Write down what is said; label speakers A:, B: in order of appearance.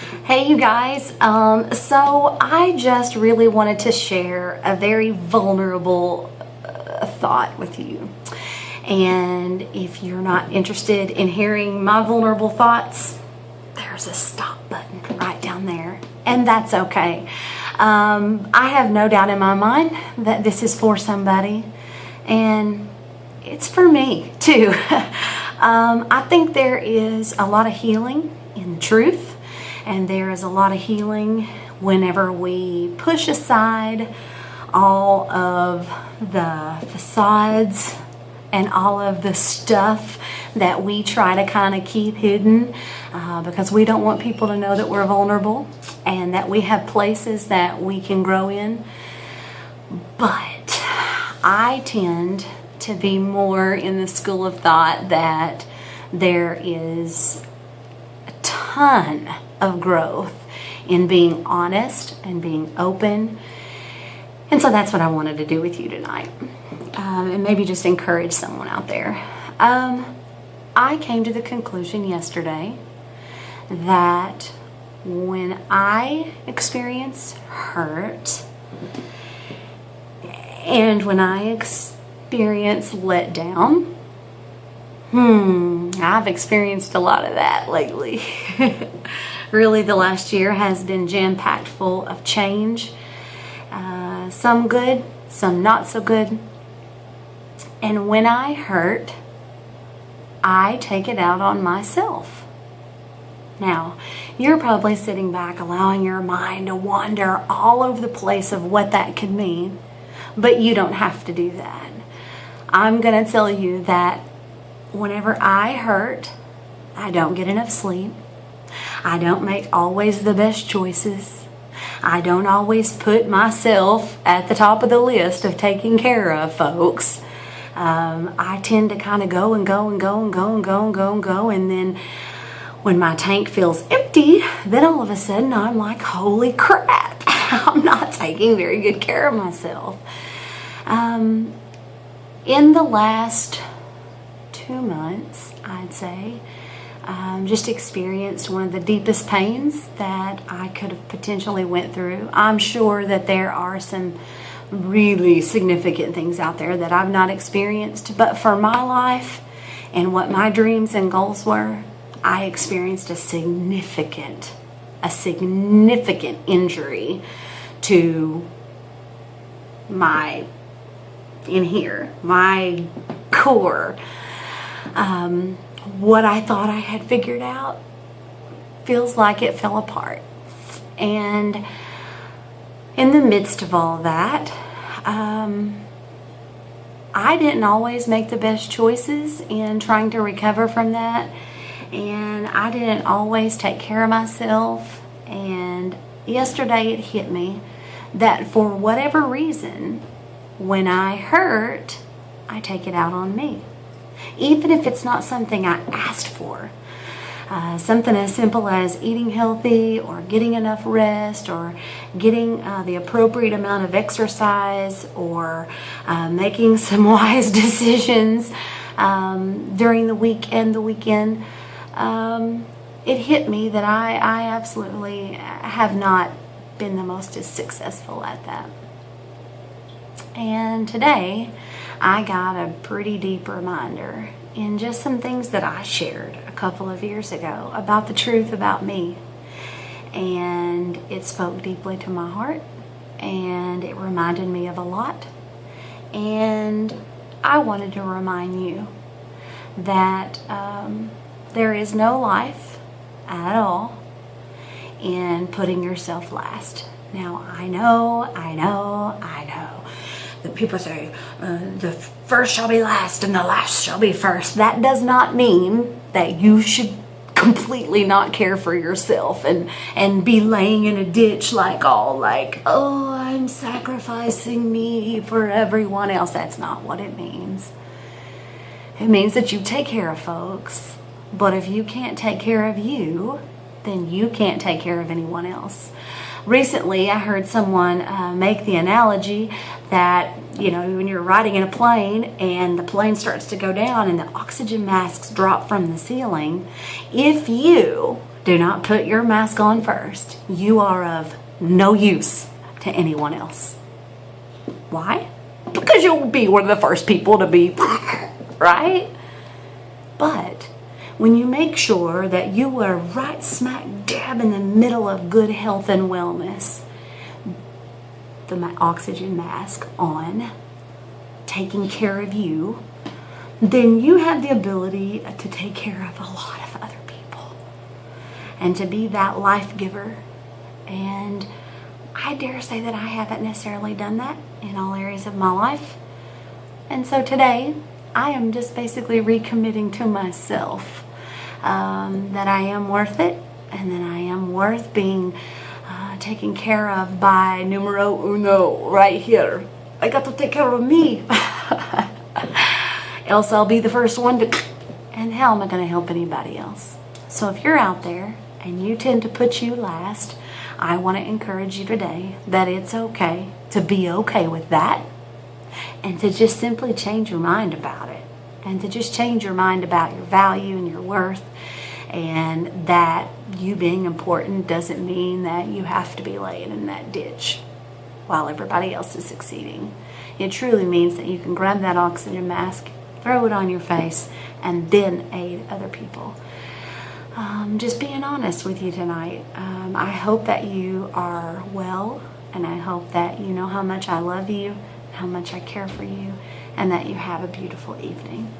A: Hey you guys, so I just really wanted to share a very vulnerable thought with you. And if you're not interested in hearing my vulnerable thoughts, there's a stop button right down there, and that's okay. I have no doubt in my mind that this is for somebody, and it's for me too. I think there is a lot of healing in the truth. And there is a lot of healing whenever we push aside all of the facades and all of the stuff that we try to kind of keep hidden because we don't want people to know that we're vulnerable and that we have places that we can grow in. But I tend to be more in the school of thought that there is a ton of growth in being honest and being open. And so that's what I wanted to do with you tonight, and maybe just encourage someone out there. I came to the conclusion yesterday that when I experience hurt and when I experience letdown, I've experienced a lot of that lately. Really, the last year has been jam-packed full of change. Some good, some not so good. And when I hurt, I take it out on myself. Now, you're probably sitting back allowing your mind to wander all over the place of what that could mean, but you don't have to do that. I'm going to tell you that whenever I hurt, I don't get enough sleep. I don't make always the best choices. I don't always put myself at the top of the list of taking care of folks. I tend to kind of go, and then when my tank feels empty, then all of a sudden I'm like, holy crap, I'm not taking very good care of myself. In the last 2 months, I'd say, just experienced one of the deepest pains that I could have potentially went through. I'm sure that there are some really significant things out there that I've not experienced, but for my life and what my dreams and goals were, I experienced a significant injury to my core. What I thought I had figured out feels like it fell apart. And in the midst of all that, I didn't always make the best choices in trying to recover from that. And I didn't always take care of myself. And yesterday it hit me that for whatever reason, when I hurt, I take it out on me. Even if it's not something I asked for. Something as simple as eating healthy or getting enough rest or getting the appropriate amount of exercise or making some wise decisions during the week and the weekend. It hit me that I absolutely have not been the most successful at that. And today, I got a pretty deep reminder in just some things that I shared a couple of years ago about the truth about me. And it spoke deeply to my heart, and it reminded me of a lot. And I wanted to remind you that there is no life at all in putting yourself last. Now, I know. People say the first shall be last and the last shall be first. That does not mean that you should completely not care for yourself and be laying in a ditch oh, I'm sacrificing me for everyone else. That's not what it means. It means that you take care of folks, but if you can't take care of you, then you can't take care of anyone else. Recently, I heard someone make the analogy that, when you're riding in a plane and the plane starts to go down and the oxygen masks drop from the ceiling, if you Do not put your mask on first. You are of no use to anyone else. Why? Because you'll be one of the first people to be, right? But when you make sure that you are right smack dab in the middle of good health and wellness, the oxygen mask on, taking care of you, then you have the ability to take care of a lot of other people and to be that life giver. And I dare say that I haven't necessarily done that in all areas of my life. And so today, I am just basically recommitting to myself that I am worth it and that I am worth being taken care of by numero uno right here. I got to take care of me. Else I'll be the first one to, and how am I going to help anybody else? So if you're out there and you tend to put you last, I want to encourage you today that it's okay to be okay with that and to just simply change your mind about it and to just change your mind about your value and your worth, and that you being important doesn't mean that you have to be laying in that ditch while everybody else is succeeding. It truly means that you can grab that oxygen mask, throw it on your face, and then aid other people. Just being honest with you tonight. I hope that you are well, and I hope that you know how much I love you, how much I care for you, and that you have a beautiful evening.